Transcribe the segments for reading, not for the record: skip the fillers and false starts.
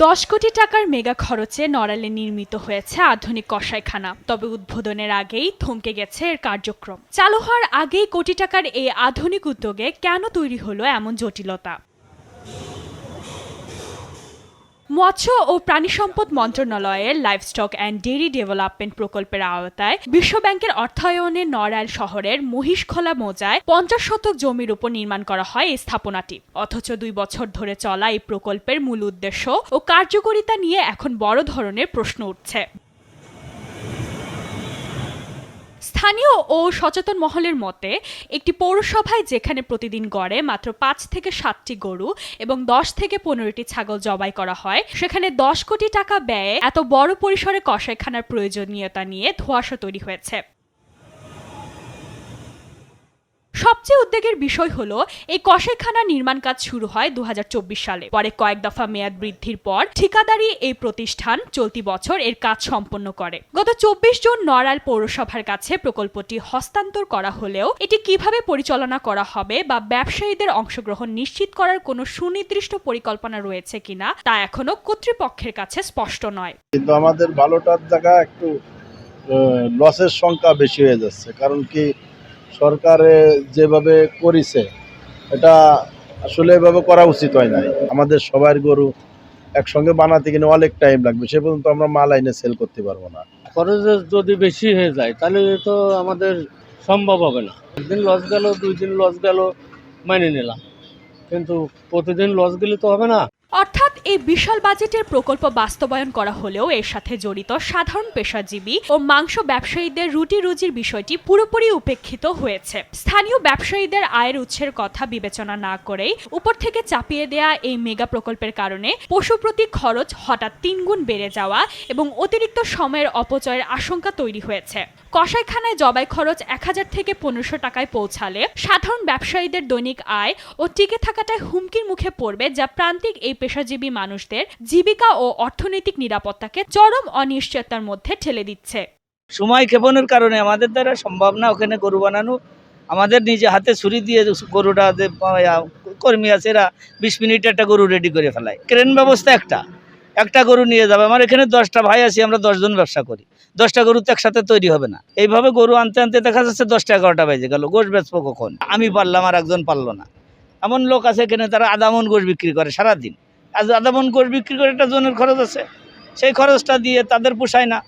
10 কোটি টাকার মেগা খরচে নড়াইলে নির্মিত হয়েছে আধুনিক কসাইখানা। তবে উদ্বোধনের আগেই থমকে গেছে এর কার্যক্রম। চালু হওয়ার আগেই কোটি টাকার এই আধুনিক উদ্যোগে কেন তৈরি হলো এমন জটিলতা? মৎস্য ও প্রাণী সম্পদ মন্ত্রণালয়ের লাইভস্টক অ্যান্ড ডেইরি ডেভেলপমেন্ট প্রকল্পের আওতায় বিশ্বব্যাংকের অর্থায়নে নড়াইল শহরের মহিষখোলা মৌজায় 50 শতক জমির উপর নির্মাণ করা হয় এই স্থাপনাটি। অথচ 2 বছর ধরে চলা এই প্রকল্পের মূল উদ্দেশ্য ও কার্যকারিতা নিয়ে এখন বড় ধরনের প্রশ্ন উঠছে। স্থানীয় ও সচেতন মহলের মতে, একটি পৌরসভায় যেখানে প্রতিদিন গড়ে মাত্র 5 থেকে 7টি গরু এবং 10 থেকে 15টি ছাগল জবাই করা হয়, সেখানে 10 কোটি টাকা ব্যয়ে এত বড় পরিসরে কসাইখানার প্রয়োজনীয়তা নিয়ে ধোঁয়াশা তৈরি হয়েছে। সবচেয়ে উদ্বেগের বিষয় হলো, এই কসাইখানা নির্মাণ কাজ শুরু হয় 2024 সালে। পরে কয়েক দফা মেয়াদ বৃদ্ধির পর ঠিকাদারি এই প্রতিষ্ঠান চলতি বছর এর কাজ সম্পন্ন করে। গত 24 জুন নড়াইল পৌরসভার কাছে প্রকল্পটি হস্তান্তর করা হলেও এটি কিভাবে পরিচালনা করা হবে বা ব্যবসায়ীদের অংশগ্রহণ নিশ্চিত করার কোনো সুনির্দিষ্ট পরিকল্পনা রয়েছে কিনা তা এখনো কর্তৃপক্ষের কাছে স্পষ্ট নয়। কিন্তু আমাদের ভালোটার জায়গা একটু লসের সংখ্যা বেশি হয়ে যাচ্ছে, কারণ কি সরকারে যেভাবে করেছে এটা আসলে এভাবে করা উচিত হয় নাই। আমাদের সবার গরু একসঙ্গে বানাতে কিনে অনেক টাইম লাগবে, সে পর্যন্ত আমরা মাল আইনে সেল করতে পারবো না। খরচ যদি বেশি হয়ে যায় তাহলে তো আমাদের সম্ভব হবে না। একদিন লস গেল, 2 দিন লস গেল, মেনে নিলাম, কিন্তু প্রতিদিন লস গেলে তো হবে না। অর্থাৎ এই বিশাল বাজেটের প্রকল্প বাস্তবায়ন করা হলেও এর সাথে জড়িত সাধারণ পেশাজীবী ও মাংস ব্যবসায়ীদের রুটি রুজির বিষয়টি পুরোপুরি উপেক্ষিত হয়েছে। স্থানীয় ব্যবসায়ীদের আয়ের উৎসের কথা বিবেচনা না করেই উপর থেকে চাপিয়ে দেয়া এই মেগা প্রকল্পের কারণে পশু প্রতি খরচ হঠাৎ 3 গুণ বেড়ে যাওয়া এবং অতিরিক্ত সময়ের অপচয়ের আশঙ্কা তৈরি হয়েছে। কসাইখানায় জবাই খরচ 1000 থেকে 1500 টাকায় পৌঁছালে সাধারণ ব্যবসায়ীদের দৈনিক আয় ও টিকে থাকাটাই হুমকির মুখে পড়বে, যা প্রান্তিক এই পেশাজীবী মানুষদের জীবিকা ও অর্থনৈতিক নিরাপত্তাকে চরম অনিশ্চয়তার মধ্যে ঠেলে দিচ্ছে। সময় ক্ষেপণের কারণে আমাদের দ্বারা সম্ভব না ওখানে গরু বানানো। আমাদের নিজে হাতে ছুরি দিয়ে গরুটা কর্মী আছে, এরা 20 মিনিটে একটা গরু রেডি করে ফেলায়। ক্রেন ব্যবস্থা একটা গরু নিয়ে যাবে। আমার এখানে 10টা ভাই আছি, আমরা 10 জন ব্যবসা করি। 10টা গরু তো একসাথে তৈরি হবে না। এইভাবে গরু আনতে আনতে দেখা যাচ্ছে 10টা 11টা বেজে গেল। গোশ বেচবো কখন? আমি পারলাম আর একজন পারলো না। এমন লোক আছে এখানে, তারা আধা মন গোশ বিক্রি করে সারাদিন। আধা মন গোশ বিক্রি করে একটা জনের খরচ আছে, সেই খরচটা দিয়ে তাদের পোষায় না,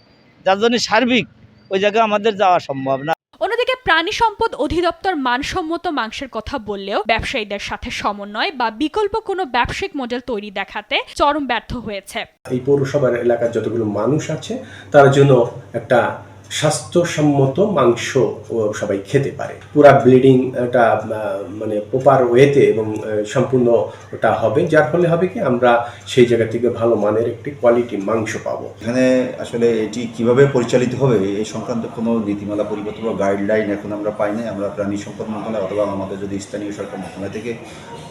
যার জন্য সার্বিক ওই জায়গায় আমাদের যাওয়া সম্ভব না। অন্যদিকে প্রাণী সম্পদ অধিদপ্তর মানসম্মত মাংসের কথা বললেও ব্যবসায়ীদের সাথে সমন্বয় বা বিকল্প কোনো ব্যবসায়িক মডেল তৈরি দেখাতে চরম ব্যর্থ হয়েছে। এই পৌরসভার এলাকার যতগুলো মানুষ আছে তার জন্য একটা স্বাস্থ্যসম্মত মাংস সবাই খেতে পারে। পুরা ব্লিডিং এটা মানে প্রপার ওয়েতে এবং সম্পূর্ণ ওটা হবে, যার ফলে হবে কি আমরা সেই জায়গা থেকে ভালো মানের একটি কোয়ালিটি মাংস পাবো। এখানে আসলে এটি কিভাবে পরিচালিত হবে এই সংক্রান্ত কোনো নীতিমালা পরিবর্তন বা গাইডলাইন এখন আমরা পাই নাই। আমরা প্রাণী সম্পদ মন্ত্রণালয় অথবা আমাদের যদি স্থানীয় সরকার মন্ত্রণালয় থেকে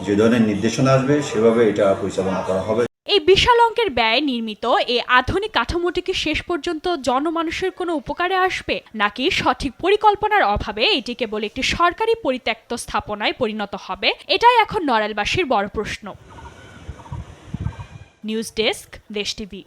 যে ধরনের নির্দেশনা আসবে সেভাবে এটা পরিচালনা করা হবে। এই বিশাল অঙ্কের ব্যয়ে নির্মিত এই আধুনিক কাঠামোটি কি শেষ পর্যন্ত জনমানুষের কোনো উপকারে আসবে, নাকি সঠিক পরিকল্পনার অভাবে এটি কেবল একটি সরকারি পরিত্যক্ত স্থাপনায় পরিণত হবে? এটাই এখন নড়াইলবাসীর বড় প্রশ্ন। নিউজ ডেস্ক, দেশ টিভি।